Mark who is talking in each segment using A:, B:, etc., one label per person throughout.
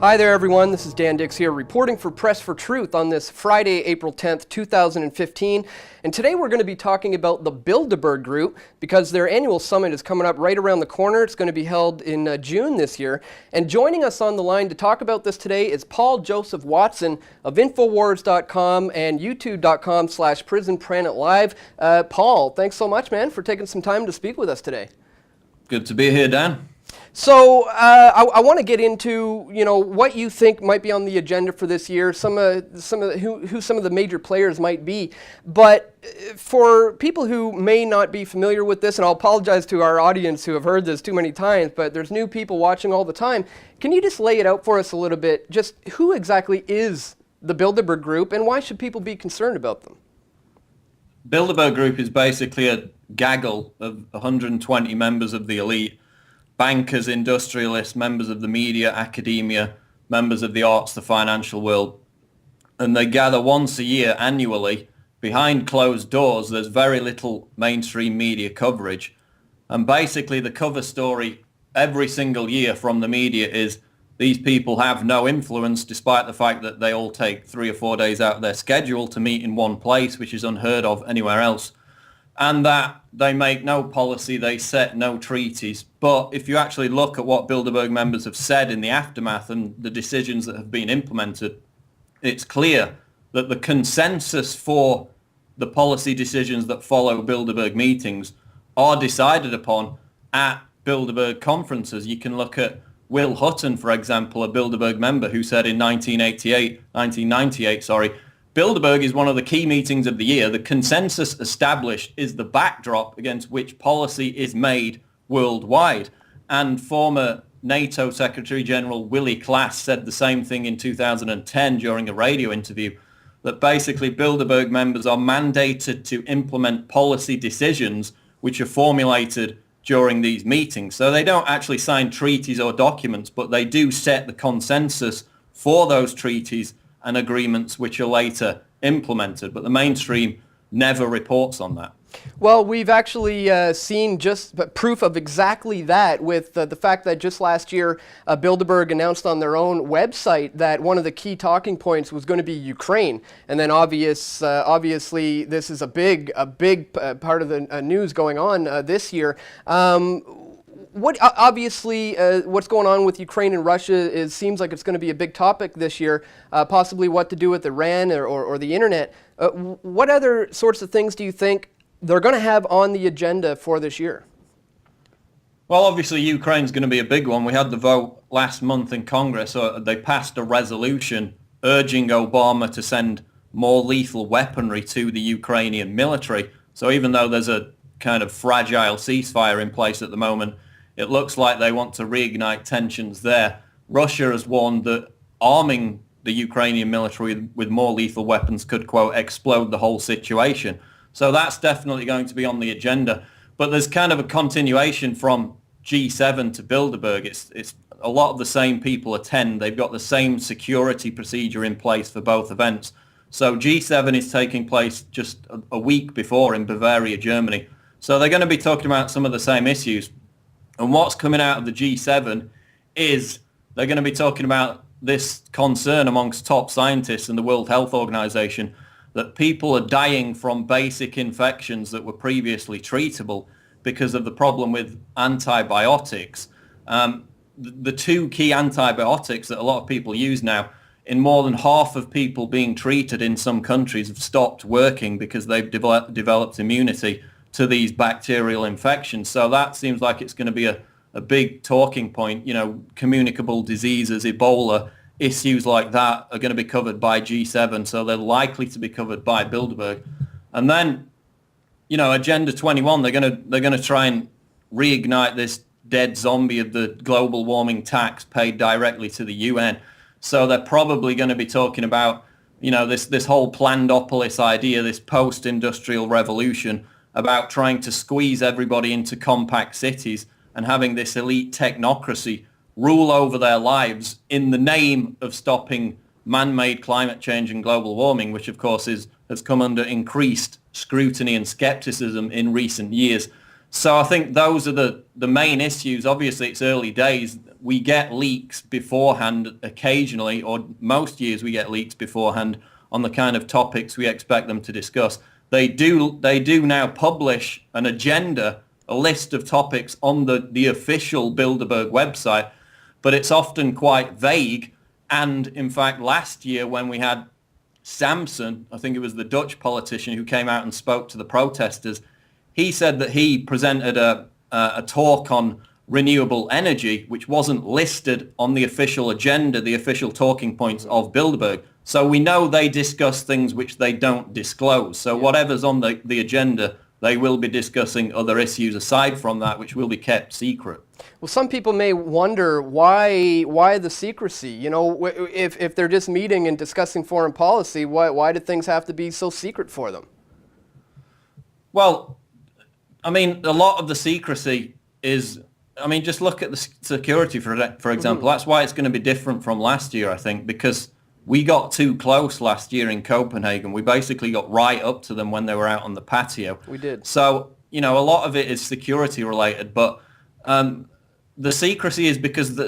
A: Hi there, everyone. This is Dan Dix here, reporting for Press for Truth on this Friday, April 10th, 2015. And today we're going to be talking about the Bilderberg Group because their annual summit is coming up right around the corner. It's going to be held in June this year. And joining us on the line to talk about this today is Paul Joseph Watson of Infowars.com and YouTube.com/PrisonPlanetLive. Paul, thanks so much, man, for taking some time to speak with us today.
B: Good to be here, Dan.
A: So I want to get into what you think might be on the agenda for this year, who some of the major players might be. But for people who may not be familiar with this, and I'll apologize to our audience who have heard this too many times, but there's new people watching all the time. Can you just lay it out for us a little bit? Just who exactly is the Bilderberg Group, and why should people be concerned about them?
B: Bilderberg Group is basically a gaggle of 120 members of the elite. Bankers, industrialists, members of the media, academia, members of the arts, the financial world. And they gather once a year annually behind closed doors. There's very little mainstream media coverage. And basically the cover story every single year from the media is these people have no influence despite the fact that they all take 3 or 4 days out of their schedule to meet in one place, which is unheard of anywhere else. And that they make no policy, they set no treaties. But if you actually look at what Bilderberg members have said in the aftermath and the decisions that have been implemented, it's clear that the consensus for the policy decisions that follow Bilderberg meetings are decided upon at Bilderberg conferences. You can look at Will Hutton, for example, a Bilderberg member who said in 1998, Bilderberg is one of the key meetings of the year. The consensus established is the backdrop against which policy is made worldwide. And former NATO Secretary General Willy Klaas said the same thing in 2010 during a radio interview, that basically Bilderberg members are mandated to implement policy decisions which are formulated during these meetings. So they don't actually sign treaties or documents, but they do set the consensus for those treaties and agreements which are later implemented, but the mainstream never reports on that.
A: Well, we've actually seen just proof of exactly that with the fact that just last year, Bilderberg announced on their own website that one of the key talking points was going to be Ukraine. And then obviously, this is a big part of the news going on this year. What's going on with Ukraine and Russia seems like it's going to be a big topic this year, possibly what to do with Iran or the internet. What other sorts of things do you think they're going to have on the agenda for this year?
B: Well, obviously Ukraine's going to be a big one. We had the vote last month in Congress. They passed a resolution urging Obama to send more lethal weaponry to the Ukrainian military. So even though there's a kind of fragile ceasefire in place at the moment, it looks like they want to reignite tensions there. Russia has warned that arming the Ukrainian military with more lethal weapons could, quote, explode the whole situation. So that's definitely going to be on the agenda. But there's kind of a continuation from G7 to Bilderberg. It's a lot of the same people attend. They've got the same security procedure in place for both events. So G7 is taking place just a week before in Bavaria, Germany. So they're going to be talking about some of the same issues. And what's coming out of the G7 is they're going to be talking about this concern amongst top scientists in the World Health Organization that people are dying from basic infections that were previously treatable because of the problem with antibiotics. The two key antibiotics that a lot of people use now, in more than half of people being treated in some countries, have stopped working because they've developed immunity to these bacterial infections. So that seems like it's going to be a big talking point. Communicable diseases, Ebola, issues like that are going to be covered by G7, so they're likely to be covered by Bilderberg. And then, Agenda 21, they're going to try and reignite this dead zombie of the global warming tax paid directly to the UN. So they're probably going to be talking about, this whole Plandopolis idea, this post-industrial revolution about trying to squeeze everybody into compact cities and having this elite technocracy rule over their lives in the name of stopping man-made climate change and global warming, which of course has come under increased scrutiny and skepticism in recent years. So I think those are the main issues. Obviously, it's early days. We get leaks beforehand occasionally, or most years we get leaks beforehand on the kind of topics we expect them to discuss. They do now publish an agenda, a list of topics on the official Bilderberg website, but it's often quite vague. And in fact, last year when we had Samson, I think it was the Dutch politician who came out and spoke to the protesters, he said that he presented a talk on renewable energy, which wasn't listed on the official agenda, the official talking points of Bilderberg. So we know they discuss things which they don't disclose. So whatever's on the agenda, they will be discussing other issues aside from that, which will be kept secret.
A: Well, some people may wonder why the secrecy. You know, if they're just meeting and discussing foreign policy, why do things have to be so secret for them?
B: Well, I mean, a lot of the secrecy is, I mean, just look at the security, for example. That's why it's going to be different from last year, I think, because we got too close last year in Copenhagen. We basically got right up to them when they were out on the patio.
A: We did.
B: So, you know, a lot of it is security related, but the secrecy is because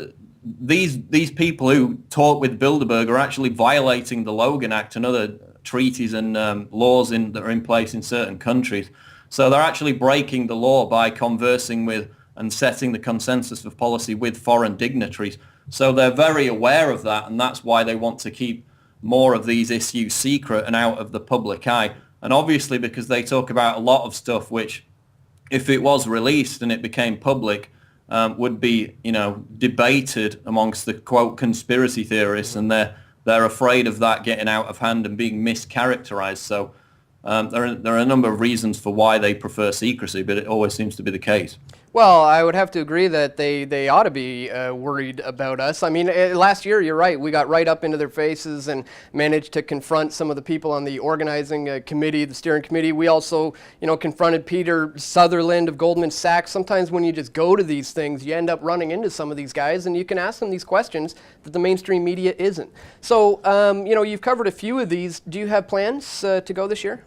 B: these people who talk with Bilderberg are actually violating the Logan Act and other treaties and laws that are in place in certain countries. So they're actually breaking the law by conversing with and setting the consensus of policy with foreign dignitaries. So they're very aware of that, and that's why they want to keep more of these issues secret and out of the public eye. And obviously because they talk about a lot of stuff which, if it was released and it became public, would be, you know, debated amongst the, quote, conspiracy theorists, and they're afraid of that getting out of hand and being mischaracterized. So there are a number of reasons for why they prefer secrecy, but it always seems to be the case.
A: Well, I would have to agree that they ought to be worried about us. I mean, last year, you're right, we got right up into their faces and managed to confront some of the people on the organizing committee, the steering committee. We also, you know, confronted Peter Sutherland of Goldman Sachs. Sometimes when you just go to these things, you end up running into some of these guys, and you can ask them these questions that the mainstream media isn't. So, you know, you've covered a few of these. Do you have plans to go this year?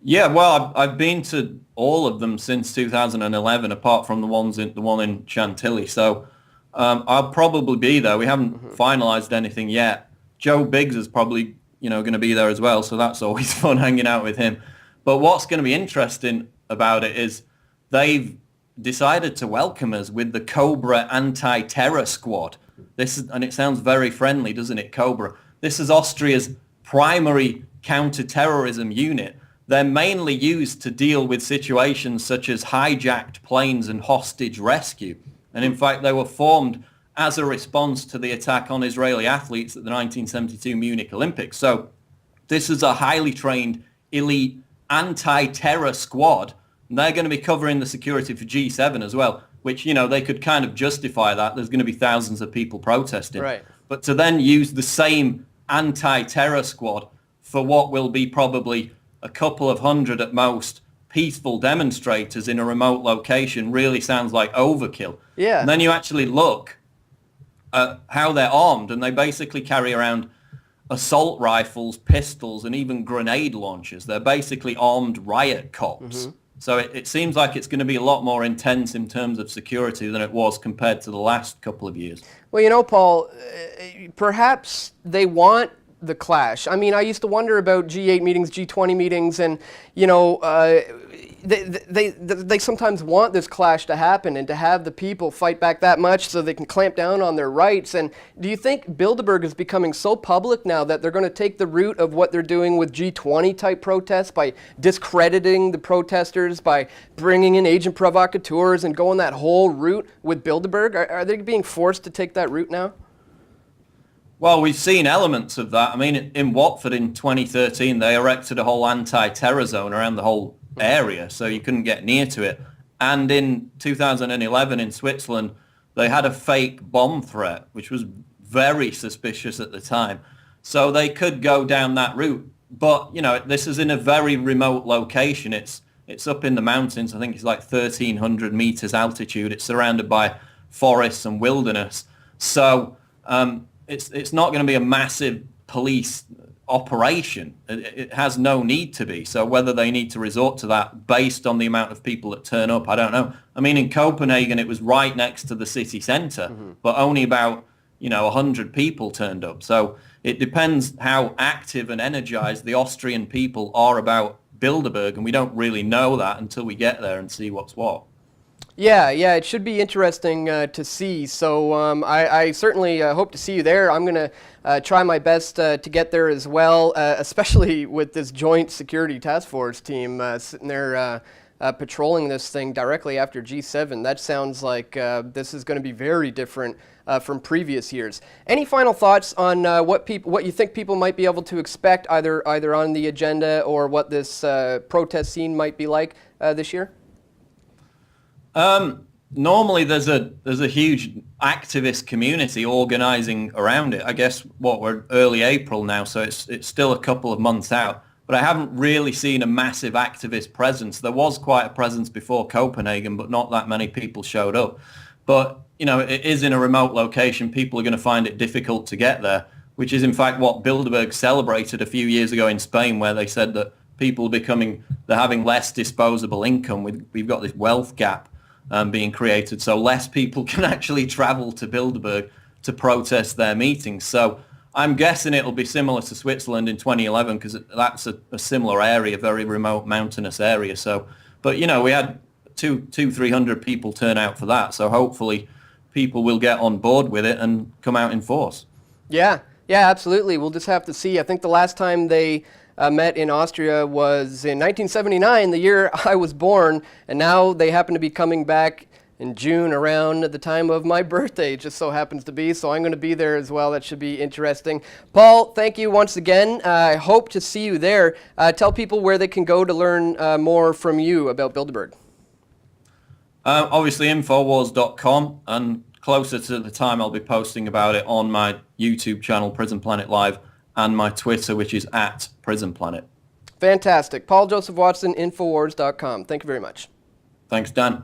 B: Yeah, well, I've been to all of them since 2011, apart from the one in Chantilly. So I'll probably be there. We haven't finalized anything yet. Joe Biggs is probably, you know, going to be there as well. So that's always fun hanging out with him. But what's going to be interesting about it is they've decided to welcome us with the Cobra anti-terror squad. And it sounds very friendly, doesn't it, Cobra? This is Austria's primary counter-terrorism unit. They're mainly used to deal with situations such as hijacked planes and hostage rescue. And in fact, they were formed as a response to the attack on Israeli athletes at the 1972 Munich Olympics. So this is a highly trained, elite, anti-terror squad. And they're going to be covering the security for G7 as well, which, you know, they could kind of justify that. There's going to be thousands of people protesting.
A: Right.
B: But to then use the same anti-terror squad for what will be probably a couple of hundred at most peaceful demonstrators in a remote location really sounds like overkill.
A: Yeah.
B: And then you actually look at how they're armed, and they basically carry around assault rifles, pistols, and even grenade launchers. They're basically armed riot cops. So it seems like it's going to be a lot more intense in terms of security than it was compared to the last couple of years. Well,
A: you know, Paul, perhaps they want the clash. I mean, I used to wonder about G8 meetings, G20 meetings, and, you know, they sometimes want this clash to happen and to have the people fight back that much so they can clamp down on their rights. And do you think Bilderberg is becoming so public now that they're going to take the route of what they're doing with G20 type protests by discrediting the protesters, by bringing in agent provocateurs and going that whole route with Bilderberg? Are they being forced to take that route now?
B: Well, we've seen elements of that. I mean, in Watford in 2013, they erected a whole anti-terror zone around the whole area, so you couldn't get near to it. And in 2011 in Switzerland, they had a fake bomb threat, which was very suspicious at the time. So they could go down that route. But, you know, this is in a very remote location. It's up in the mountains. I think it's like 1,300 meters altitude. It's surrounded by forests and wilderness. So it's not going to be a massive police operation. It has no need to be. So whether they need to resort to that based on the amount of people that turn up, I don't know. I mean, in Copenhagen, it was right next to the city centre, but only about 100 people turned up. So it depends how active and energized the Austrian people are about Bilderberg, and we don't really know that until we get there and see what's what.
A: Yeah, it should be interesting to see. So I certainly hope to see you there. I'm going to try my best to get there as well, especially with this joint security task force team sitting there patrolling this thing directly after G7. That sounds like this is going to be very different from previous years. Any final thoughts on what you think people might be able to expect either on the agenda or what this protest scene might be like this year?
B: Normally there's a huge activist community organizing around it. I guess we're early April now, so it's still a couple of months out. But I haven't really seen a massive activist presence. There was quite a presence before Copenhagen, but not that many people showed up. But it is in a remote location. People are going to find it difficult to get there, which is in fact what Bilderberg celebrated a few years ago in Spain, where they said that people they're having less disposable income. We've got this wealth gap being created, so less people can actually travel to Bilderberg to protest their meetings. So I'm guessing it'll be similar to Switzerland in 2011, because that's a similar area, very remote mountainous area. So, but we had 300 people turn out for that. So hopefully people will get on board with it and come out in force. Yeah,
A: absolutely. We'll just have to see. I think the last time they met in Austria was in 1979, the year I was born, and now they happen to be coming back in June around the time of my birthday, just so happens to be, so I'm going to be there as well. That should be interesting. Paul, thank you once again. I hope to see you there. Tell people where they can go to learn more from you about Bilderberg.
B: Obviously Infowars.com, and closer to the time I'll be posting about it on my YouTube channel, Prison Planet Live, and my Twitter, which is @PrisonPlanet.
A: Fantastic. Paul Joseph Watson, Infowars.com. Thank you very much.
B: Thanks, Dan.